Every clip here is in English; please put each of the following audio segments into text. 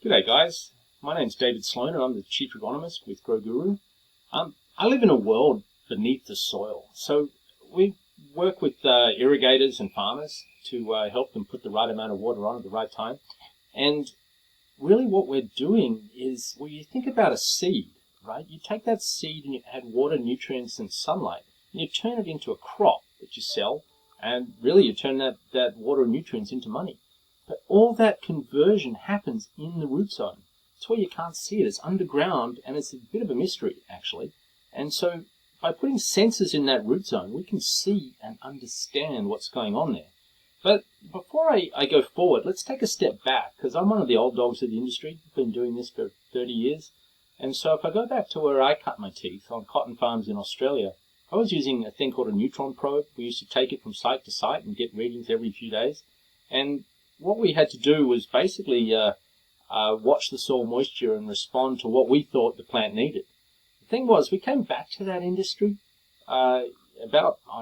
G'day guys, my name's David Sloane and I'm the Chief Agronomist with Grow Guru. I live in a world beneath the soil, so we work with irrigators and farmers to help them put the right amount of water on at the right time. And really what we're doing is, well, you think about a seed, right? You take that seed and you add water, nutrients and sunlight, and you turn it into a crop that you sell, and really you turn that water and nutrients into money. But all that conversion happens in the root zone. It's where you can't see it. It's underground, and it's a bit of a mystery, actually. And so by putting sensors in that root zone, we can see and understand what's going on there. But before I go forward, let's take a step back, because I'm one of the old dogs of the industry. I've been doing this for 30 years. And so if I go back to where I cut my teeth on cotton farms in Australia, I was using a thing called a neutron probe. We used to take it from site to site and get readings every few days. And what we had to do was basically watch the soil moisture and respond to what we thought the plant needed. The thing was, we came back to that industry I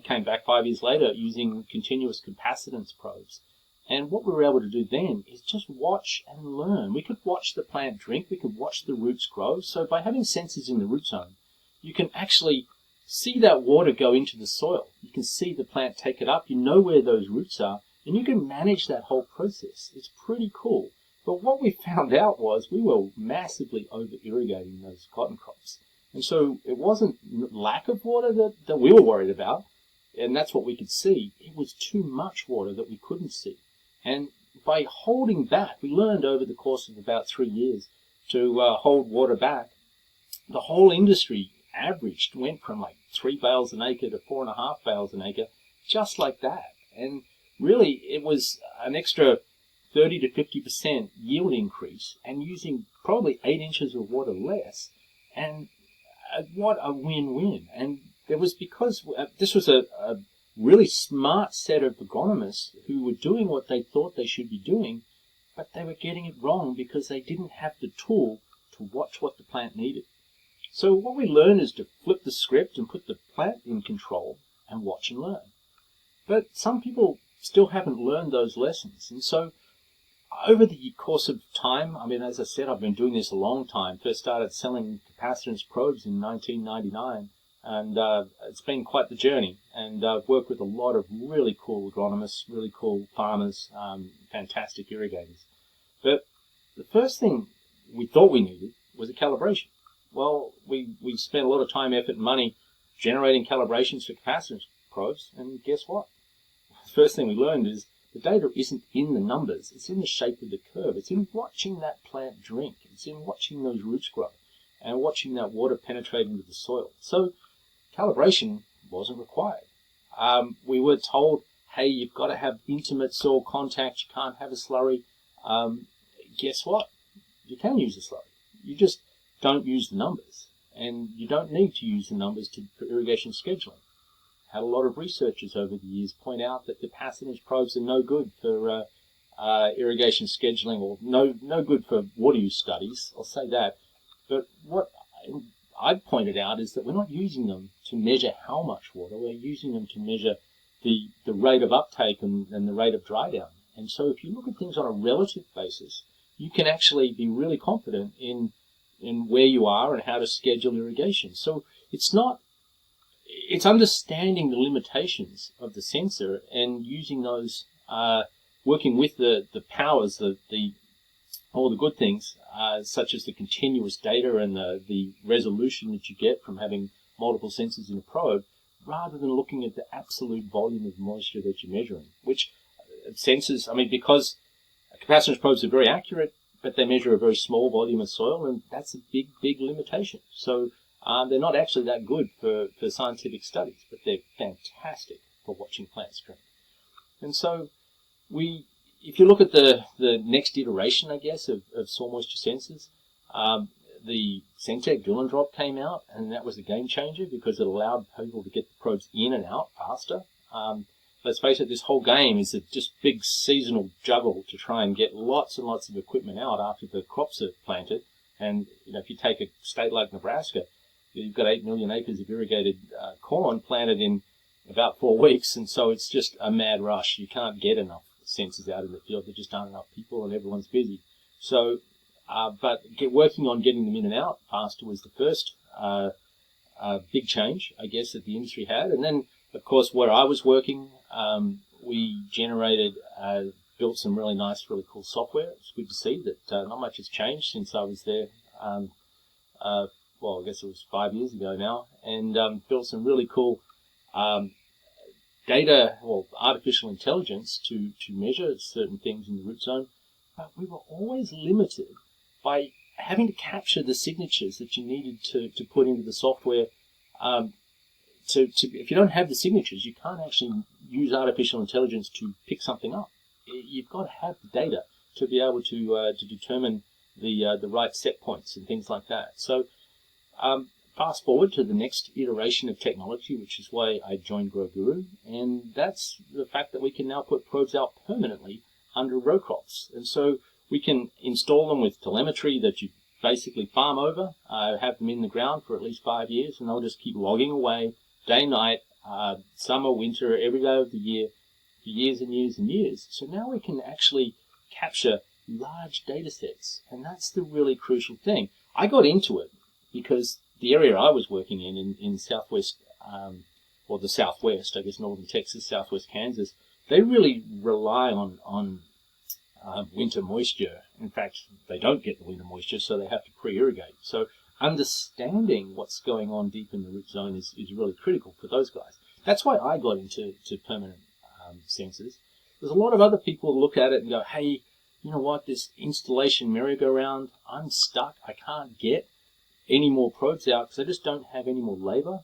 came back 5 years later using continuous capacitance probes. And what we were able to do then is just watch and learn. We could watch the plant drink, we could watch the roots grow. So by having sensors in the root zone, you can actually see that water go into the soil. You can see the plant take it up, you know where those roots are, and you can manage that whole process. It's pretty cool. But what we found out was we were massively over-irrigating those cotton crops. And so it wasn't lack of water that we were worried about, and that's what we could see. It was too much water that we couldn't see. And by holding back, we learned over the course of about 3 years to hold water back. The whole industry went from like 3 bales an acre to 4.5 bales an acre, just like that. And really, it was an extra 30 to 50% yield increase and using probably 8 inches of water less. And what a win-win. And it was because this was a really smart set of agronomists who were doing what they thought they should be doing, but they were getting it wrong because they didn't have the tool to watch what the plant needed. So what we learned is to flip the script and put the plant in control and watch and learn. But some people still haven't learned those lessons. And so over the course of time, I mean, as I said, I've been doing this a long time. First started selling capacitance probes in 1999, and it's been quite the journey. And I've worked with a lot of really cool agronomists, really cool farmers, fantastic irrigators. But the first thing we thought we needed was a calibration. Well, we spent a lot of time, effort, and money generating calibrations for capacitance probes, and guess what? The first thing we learned is the data isn't in the numbers, it's in the shape of the curve. It's in watching that plant drink. It's in watching those roots grow and watching that water penetrate into the soil. So calibration wasn't required. We were told, hey, you've got to have intimate soil contact, you can't have a slurry. Guess what? You can use a slurry. You just don't use the numbers. And you don't need to use the numbers for irrigation scheduling. Had a lot of researchers over the years point out that capacitance probes are no good for irrigation scheduling, or no good for water use studies. I'll say that. But what I pointed out is that we're not using them to measure how much water. We're using them to measure the rate of uptake and the rate of dry down. And so if you look at things on a relative basis, you can actually be really confident in where you are and how to schedule irrigation. So it's understanding the limitations of the sensor and using those, working with the powers, all the good things, such as the continuous data and the resolution that you get from having multiple sensors in a probe, rather than looking at the absolute volume of moisture that you're measuring, which sensors, I mean, because capacitance probes are very accurate, but they measure a very small volume of soil, and that's a big, big limitation. So they're not actually that good for scientific studies, but they're fantastic for watching plants drink. And so if you look at the next iteration, I guess, of soil moisture sensors, the Centec drill and drop came out, and that was a game changer because it allowed people to get the probes in and out faster. Let's face it, this whole game is a just big seasonal juggle to try and get lots and lots of equipment out after the crops are planted. And if you take a state like Nebraska, you've got 8 million acres of irrigated corn planted in about 4 weeks, and so it's just a mad rush. You can't get enough sensors out in the field. There just aren't enough people, and everyone's busy. So But working on getting them in and out faster was the first big change, I guess, that the industry had. And then, of course, where I was working, we built some really nice, really cool software. It's good to see that not much has changed since I was there. Well, I guess it was 5 years ago now, and built some really cool artificial intelligence to measure certain things in the root zone. But we were always limited by having to capture the signatures that you needed to put into the software. If you don't have the signatures, you can't actually use artificial intelligence to pick something up. You've got to have the data to be able to determine the right set points and things like that. So fast forward to the next iteration of technology, which is why I joined Grow Guru, and that's the fact that we can now put probes out permanently under row crops. And so we can install them with telemetry that you basically farm over, have them in the ground for at least 5 years, and they'll just keep logging away day, night, summer, winter, every day of the year, for years and years and years. So now we can actually capture large data sets, and that's the really crucial thing. I got into it because the area I was working in southwest, or the southwest, I guess northern Texas, southwest Kansas, they really rely on winter moisture. In fact, they don't get the winter moisture, so they have to pre-irrigate. So understanding what's going on deep in the root zone is really critical for those guys. That's why I got into permanent sensors. There's a lot of other people look at it and go, hey, you know what, this installation merry-go-round, I'm stuck. I can't get any more probes out because I just don't have any more labor.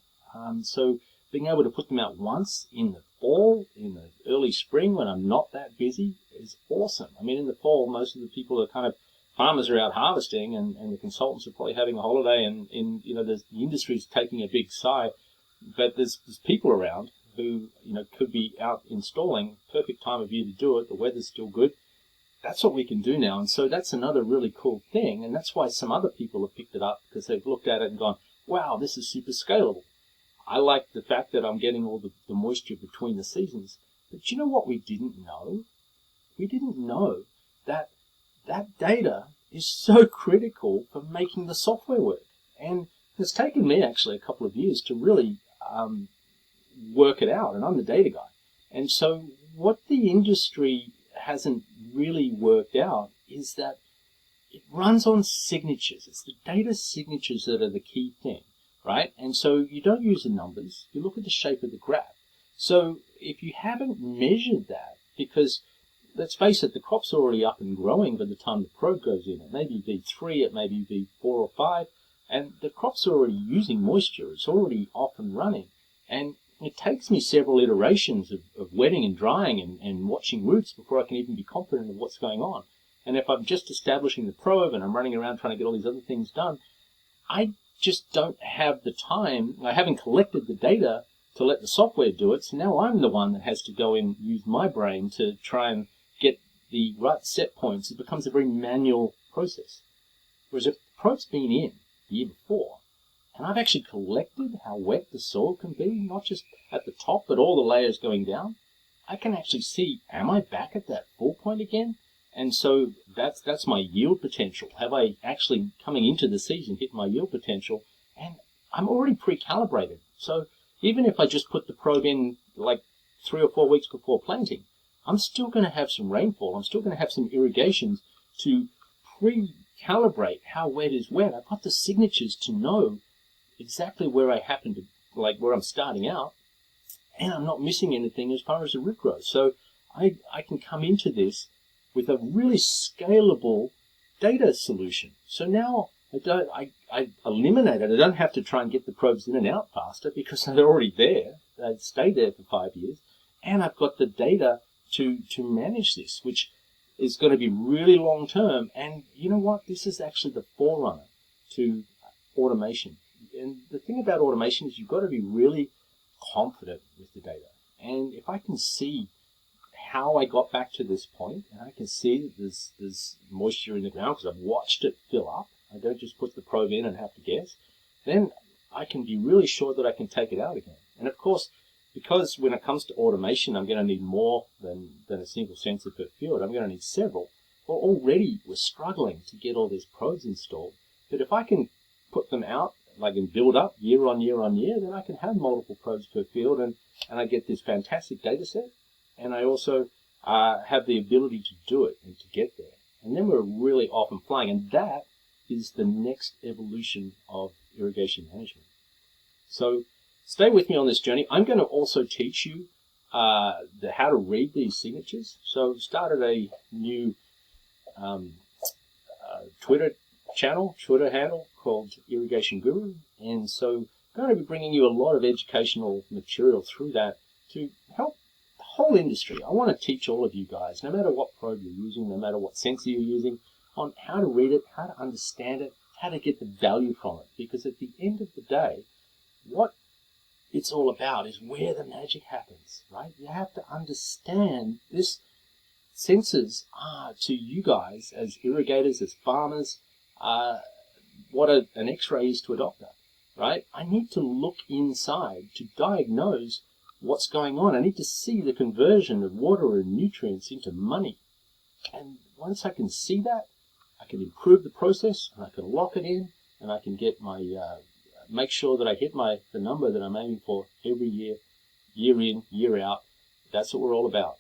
So being able to put them out once in the fall, in the early spring when I'm not that busy is awesome. I mean, in the fall, most of the people are farmers are out harvesting, and the consultants are probably having a holiday, and the industry's taking a big sigh, but there's people around who, could be out installing. Perfect time of year to do it. The weather's still good. That's what we can do now. And so that's another really cool thing. And that's why some other people have picked it up, because they've looked at it and gone, wow, this is super scalable. I like the fact that I'm getting all the moisture between the seasons. But you know what we didn't know? We didn't know that data is so critical for making the software work. And it's taken me actually a couple of years to really work it out. And I'm the data guy. And so what the industry hasn't really worked out is that it runs on signatures. It's the data signatures that are the key thing, right? And so you don't use the numbers. You look at the shape of the graph. So if you haven't measured that, because let's face it, the crop's already up and growing by the time the probe goes in. It may be V3, it may be V4 or 5, and the crop's already using moisture. It's already off and running. And it takes me several iterations of wetting and drying and watching roots before I can even be confident of what's going on. And if I'm just establishing the probe and I'm running around trying to get all these other things done, I just don't have the time. I haven't collected the data to let the software do it, so now I'm the one that has to go in and use my brain to try and get the right set points. It becomes a very manual process. Whereas if the probe's been in the year before, and I've actually collected how wet the soil can be, not just at the top, but all the layers going down, I can actually see, am I back at that full point again? And so that's my yield potential. Have I actually, coming into the season, hit my yield potential? And I'm already pre-calibrated. So even if I just put the probe in like 3 or 4 weeks before planting, I'm still going to have some rainfall. I'm still going to have some irrigations to pre-calibrate how wet is wet. I've got the signatures to know exactly where I happen to, where I'm starting out, and I'm not missing anything as far as the root growth. So I can come into this with a really scalable data solution. So now I eliminate it. I don't have to try and get the probes in and out faster because they're already there. They've stayed there for 5 years, and I've got the data to manage this, which is going to be really long term. And you know what? This is actually the forerunner to automation. And the thing about automation is you've got to be really confident with the data. And if I can see how I got back to this point, and I can see that there's moisture in the ground because I've watched it fill up, I don't just put the probe in and have to guess, then I can be really sure that I can take it out again. And of course, because when it comes to automation, I'm going to need more than a single sensor per field. I'm going to need several. already were struggling to get all these probes installed. But if I can put them out, like and build up year on year on year, then I can have multiple probes per field, and I get this fantastic data set. And I also have the ability to do it and to get there. And then we're really off and flying. And that is the next evolution of irrigation management. So stay with me on this journey. I'm going to also teach you how to read these signatures. So started a new Twitter handle called Irrigation Guru. And so I'm going to be bringing you a lot of educational material through that to help the whole industry. I want to teach all of you guys, no matter what probe you're using, no matter what sensor you're using, on how to read it, how to understand it, how to get the value from it. Because at the end of the day, what it's all about is where the magic happens, right? You have to understand this. Sensors are to you guys as irrigators, as farmers, what an X-ray is to a doctor, right? I need to look inside to diagnose what's going on. I need to see the conversion of water and nutrients into money. And once I can see that, I can improve the process, and I can lock it in, and I can get my make sure that I hit the number that I'm aiming for every year, year in, year out. That's what we're all about.